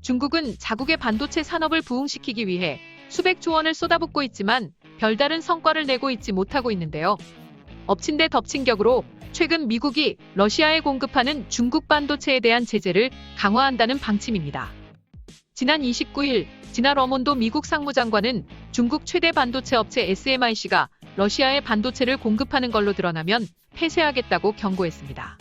중국은 자국의 반도체 산업을 부흥시키기 위해 수백 조 원을 쏟아붓고 있지만 별다른 성과를 내고 있지 못하고 있는데요. 엎친 데 덮친 격으로 최근 미국이 러시아에 공급하는 중국 반도체에 대한 제재를 강화한다는 방침입니다. 지난 29일 지나 러몬도 미국 상무장관은 중국 최대 반도체 업체 SMIC가 러시아에 반도체를 공급하는 걸로 드러나면 폐쇄하겠다고 경고했습니다.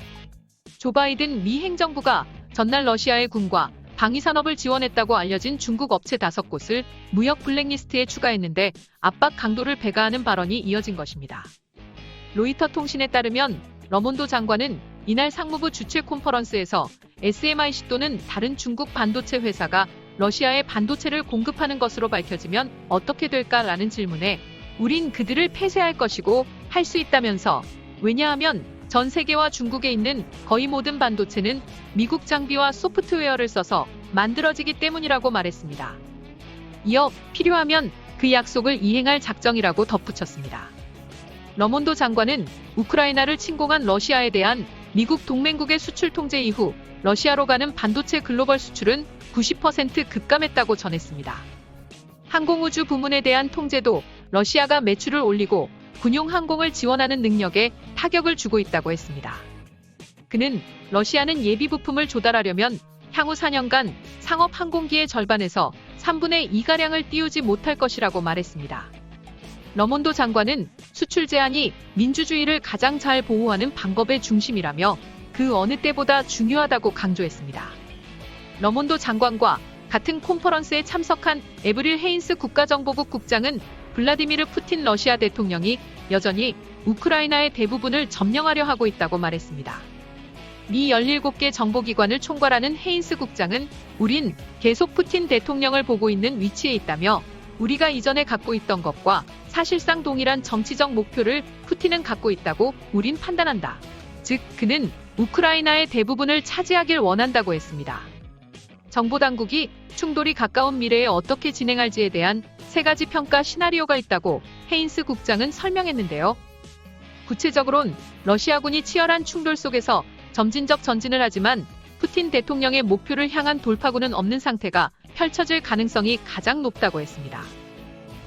조 바이든 미 행정부가 전날 러시아의 군과 방위산업을 지원했다고 알려진 중국 업체 5곳을 무역 블랙리스트에 추가했는데 압박 강도를 배가하는 발언이 이어진 것입니다. 로이터 통신에 따르면 러몬도 장관은 이날 상무부 주최 컨퍼런스에서 SMIC 또는 다른 중국 반도체 회사가 러시아에 반도체를 공급하는 것으로 밝혀지면 어떻게 될까라는 질문에 우린 그들을 폐쇄할 것이고 할 수 있다면서 왜냐하면 전 세계와 중국에 있는 거의 모든 반도체는 미국 장비와 소프트웨어를 써서 만들어지기 때문이라고 말했습니다. 이어 필요하면 그 약속을 이행할 작정이라고 덧붙였습니다. 러몬도 장관은 우크라이나를 침공한 러시아에 대한 미국 동맹국의 수출 통제 이후 러시아로 가는 반도체 글로벌 수출은 90% 급감했다고 전했습니다. 항공우주 부문에 대한 통제도 러시아가 매출을 올리고 군용 항공을 지원하는 능력에 타격을 주고 있다고 했습니다. 그는 러시아는 예비 부품을 조달하려면 향후 4년간 상업 항공기의 절반에서 3분의 2가량을 띄우지 못할 것이라고 말했습니다. 러몬도 장관은 수출 제한이 민주주의를 가장 잘 보호하는 방법의 중심이라며 그 어느 때보다 중요하다고 강조했습니다. 러몬도 장관과 같은 컨퍼런스에 참석한 에브릴 헤인스 국가정보국 국장은 블라디미르 푸틴 러시아 대통령이 여전히 우크라이나의 대부분을 점령하려 하고 있다고 말했습니다. 미 17개 정보기관을 총괄하는 헤인스 국장은 우린 계속 푸틴 대통령을 보고 있는 위치에 있다며 우리가 이전에 갖고 있던 것과 사실상 동일한 정치적 목표를 푸틴은 갖고 있다고 우린 판단한다. 즉, 그는 우크라이나의 대부분을 차지하길 원한다고 했습니다. 정보당국이 충돌이 가까운 미래에 어떻게 진행할지에 대한 3가지 평가 시나리오가 있다고 헤인스 국장은 설명했는데요. 구체적으론 러시아군이 치열한 충돌 속에서 점진적 전진을 하지만 푸틴 대통령의 목표를 향한 돌파구는 없는 상태가 펼쳐질 가능성이 가장 높다고 했습니다.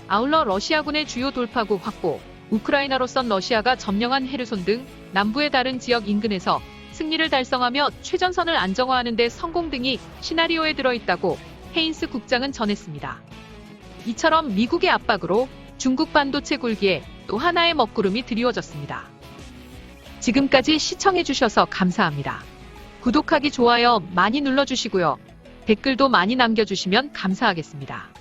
아울러 러시아군의 주요 돌파구 확보, 우크라이나로선 러시아가 점령한 헤르손 등 남부의 다른 지역 인근에서 승리를 달성하며 최전선을 안정화하는 데 성공 등이 시나리오에 들어있다고 헤인스 국장은 전했습니다. 이처럼 미국의 압박으로 중국 반도체 굴기에 또 하나의 먹구름이 드리워졌습니다. 지금까지 시청해주셔서 감사합니다. 구독하기, 좋아요 많이 눌러주시고요. 댓글도 많이 남겨주시면 감사하겠습니다.